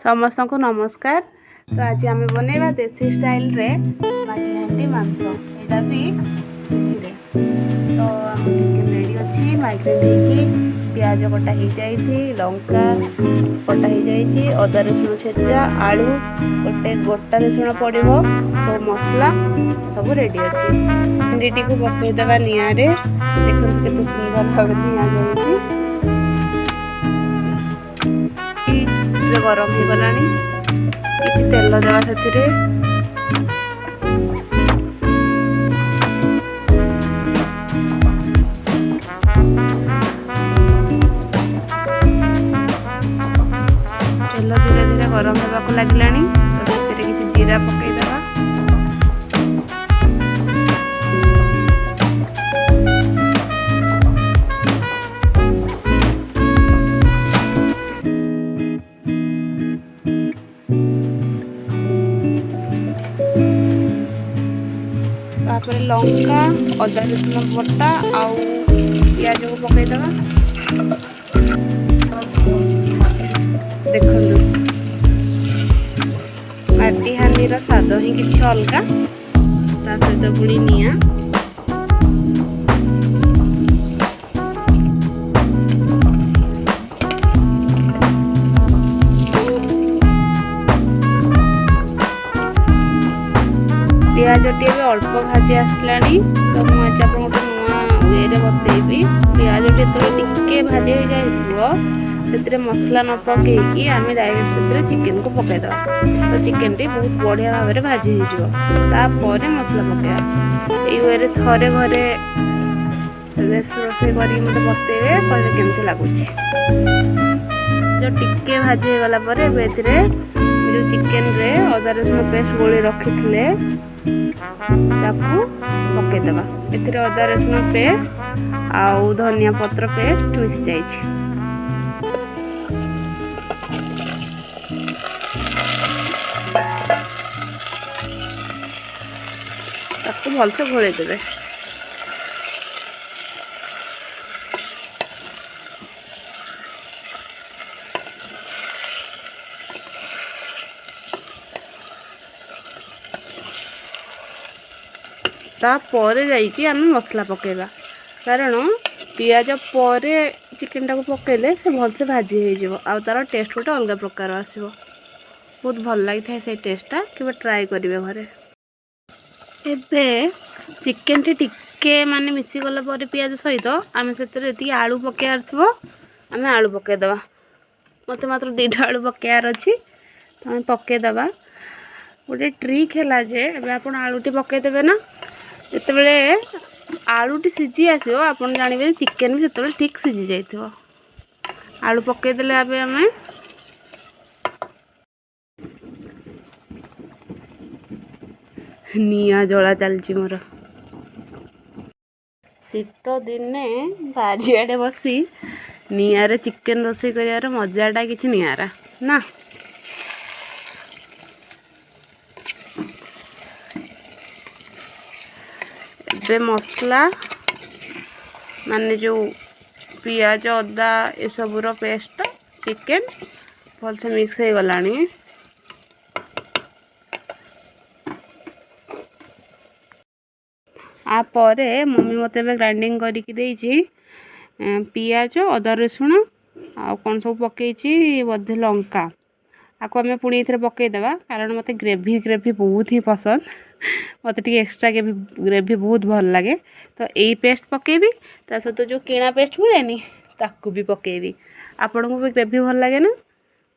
समस्त को नमस्कार। तो आज आम बनैबा देसी स्टाइल रे माटी हांडी मांस यहाँ भी चूल्ही रे। तो आम चिकेन रेडी अच्छी माइग्रेन होगी प्याज कटा हो जाइए लंका कटा हो जाइए अदा रसुण छेचा आलू गोटे गोटा रसुण पड़ो सब मसला सब रेडी अच्छी। हांडी को बसईदेवा निआँ देखो केते सुंदर भाव निआँ जलुची गरम हो गला किसी तेल देवा से तेल धीरे धीरे गरम होगा लगे तो किसी जीरा पकईदेवा तापर लंका अदा रसुण बटा आउ पियाज को पकईदेवा। देखो माटी हांडीर स्वाद ही किसी अलग सहित पुणी निआँ पियाज टी अल्प भाजी आसला तो मुझे आप गोटे नुआ वे बतईबी पियाज टी भाजी हो जाए मसला न पकईकि आम डायरेक्ट से चिकेन को पकईदे तो चिकेन टी बहुत बढ़िया भाव में भाजी होपर मसला पकड़ा ये थे घरे रोषे कर मत बतईबे कहते केमती लगुच जो टिके भाजी हो गला जो चिकेन रे अदा रसुण पेस्ट गोली रखी थे पकईदेवा ए अदा रसुण पेस्ट आउ धनिया पत्र पेस्ट मिस जाइए भलसे घोड़े देवे। तापर जाइए आम मसला पकेबा कारण पियाज पर चिकेन टाक पकेले से भलसे भाजी हो तार टेस्ट गोटे अलग प्रकार आसो बहुत भल लगी से टेस्टा कि ट्राए करेंगे घरे। एबे चिकेन टी माने मिसीगला पर पियाज सहित आम से आलू पकेयार थो आम आलू पकईदेवा मत मात्र 2टा आलू पकेयार अच्छी तो आम पकईदेवा। गोटे ट्रिक है जे एबे आपण आलूटी पकईदेवे ना जितेबले आलूटी सीझी आसो आप जानवे चिकेन भी से ठीक सीझी जाइए आलू पकईदेले आम निआँ जला चलची मोर शीत दिने बारियाड़े बसी निआरे चिकेन रोषे कर मजाटा किसी निआरा ना। एबे मसला माने जो पियाज अदा ये सबूर पेस्ट चिकेन भलसे मिक्स हो गलानी आपर मम्मी मत ग्राइंडिंग करके पियाज अदा रसुण आ कौन सब पकई बोधे लंका आपको आम पुणी ये पकईदेवा कारण मत ग्रेवी ग्रेवी बहुत ही पसंद मत एक्सट्रा ग्रेवी बहुत भल लगे तो यही पेस्ट पकेबी ता सहित जो किणा पेस्ट मिलेनी ताकू भी पकेबी। आपण को भी ग्रेवी भल लगे ना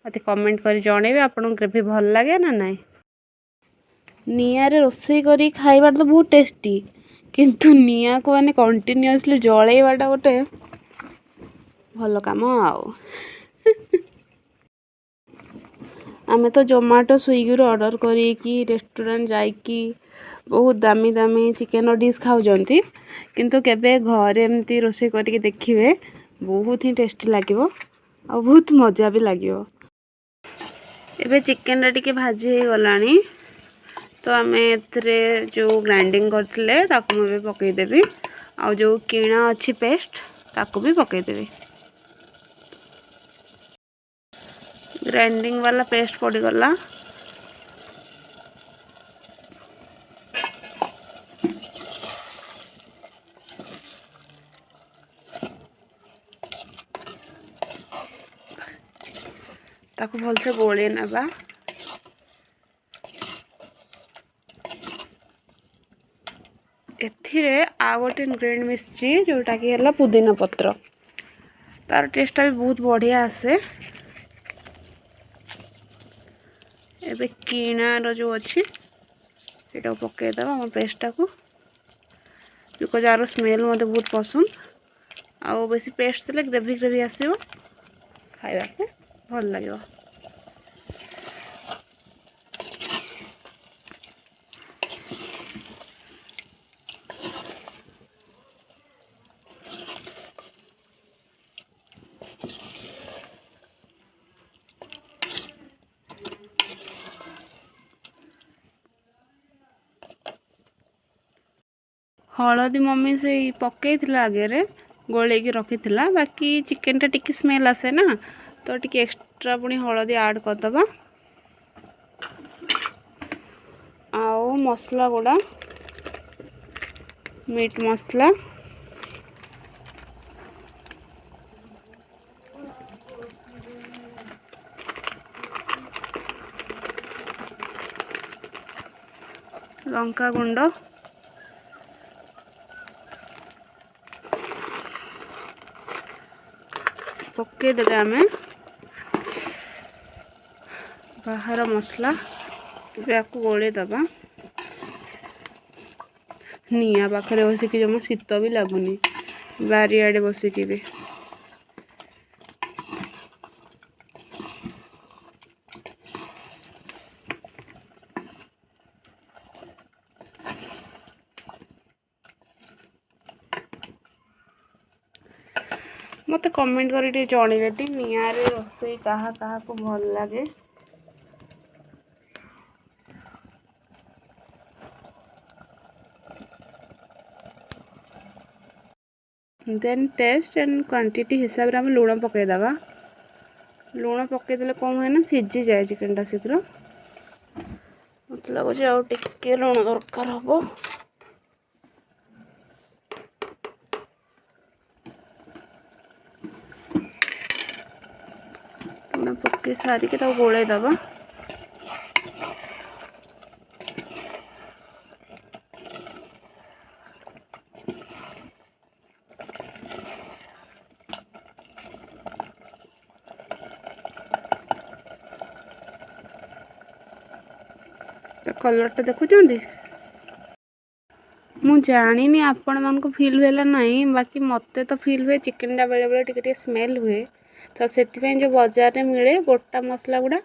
मत कमेंट कर जणेबे आपन ग्रेवी भल लगे ना नाई। निआँ रे रोषे करी खाइबार तो बहुत टेस्टी किंतु निआँ को माने कंटिन्यूअसली जलैवाटा गोटे भल काम आउ आमे तो जोमाटो स्विगी रो ऑर्डर करी रेस्टोरेंट जाइकी बहुत दामी दामी चिकेन डिश खाऊजंती किंतु केबे घरे एमती रोषे करके देखिए बहुत ही टेस्टी लगे आ बहुत मजा भी लगे। एबे चिकेन टी भाजी हो गलानी तो आम ए जो ग्राइंडिंग करते मुझे पकईदेवी आ जो किणा अच्छी पेस्ट ताकू भी पकईदेवी। ग्राइंडिंग वाला पेस्ट पड़गला। ताको भलसे गोले नबा। एथिरे आ गोटे इनग्रेडिएंट मिसची जोटा कि हला पुदीना पत्र। तार टेस्ट भी बहुत बढ़िया आसे। एबे किणार जो अच्छी सेटा पकईदे आम पेस्टा को, बिकज यार स्मेल मत बहुत पसंद। आउ बेसी पेस्ट देले ग्रेवी ग्रेवी आसो, खाइबा को भल लगे। हलदी मम्मी से पकई आगे गोले रखी, बाकी चिकेन टा टिके स्मेल आसे ना, तो टिके एक्स्ट्रा पुणी हलदी ऐड करदबा। आओ मसला गुड़ा मीट मसला, लंका गुंड, पकईदे आम बाहर मसला को गोले दबा। निया पाखे बसिकी जमा शीत भी लगुनि, बारियाड़े बसिकी भी। मत कमेंट कर जनइले निआरे रोसई कहा कहा को भल लगे। देन टेस्ट एंड क्वांटिटी हिसाब से आम लुण पकईदबा। लुण पकईदे कौन हुए ना सीझी जाए चिकेन टा शीघ्र। मत लगुच आउे लुण दरकार हम। लुण पकई सारिक गोले दबा। कलर देखुं मु जानी आपण मान को फील हुए नहीं, बाकी मत तो फील हुए चिकेन टा बेले बेले टिके स्मेल हुए। तो से जो बाजार में मिले गोटा मसला गुड़ा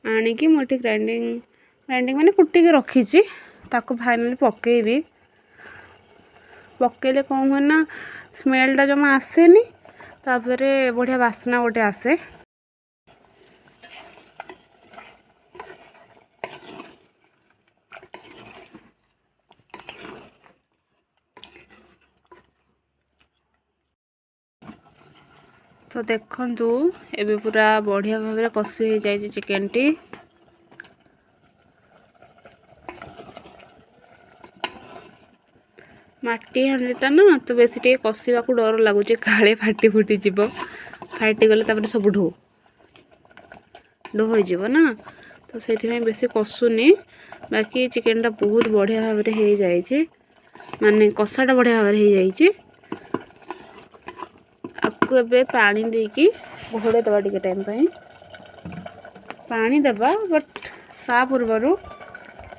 आणिकी मुझे ग्राइंडिंग माने कुटिक रखी फाइनली पकईबी। पकईले कौन हुए ना स्मेलटा जमा आसेनी, तापरे बढ़िया बास्ना गोटे आसे। तो देखंतु एबे पूरा बढ़िया भाव में कषि हो जाए चिकेन टी। माटी हांडीटा ना तो बेसी टे कषिबा को डर लगुच, काले फाटी फुटी जीव। फाटी गले तापर सब ढो ढो हो जीव ना, तो से बेसी कषुनी। बाकी चिकेन टा बहुत बढ़िया भाव में हो जाए, माने कषाटा बढ़िया भाव में हो जाए। आपको एबे पानी देकी घोड़े दबा टिके टाइम पानी दबा। बट ता पूर्व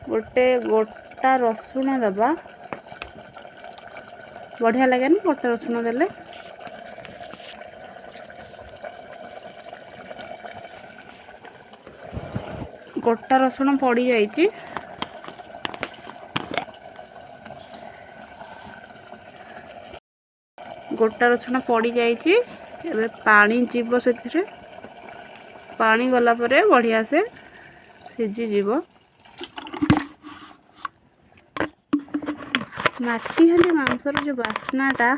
गोटे गोटा रसुण दबा, बढ़िया लगे ना गोटा रसुण देले। गोटा रसुण पड़ी जाइए। गोटा रसुण पड़ी जाइए। एबे पानी जीव से पानी गला परे बढ़िया से सीझी जीव। माटी हांडी मांसर जो बास्नाटा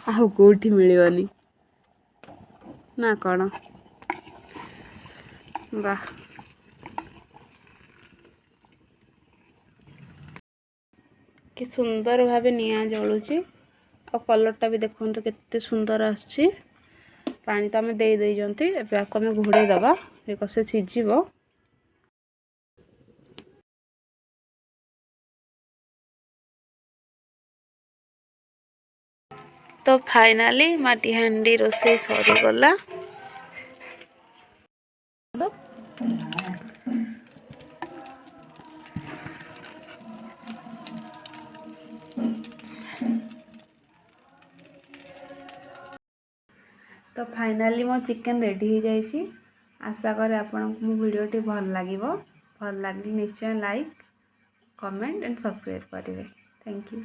आउटी मिलनी ना कौन। वाह कि सुंदर भावे निआ जलुची और कलरटा भी देखो केते सुंदर आछी। पानी तो आम दे देइजंती एबे आको आम घोड़े दबा बिकज से सिझिबो। तो फाइनाली माटी हांडी रोसे सरी गला। तो फाइनाली मो चिकन रेडी हो जाइए। आशा करे आपन को मो वीडियोटी भल लागिवो। भल लागले निश्चय लाइक कमेंट एंड सब्सक्राइब करेंगे। Thank you.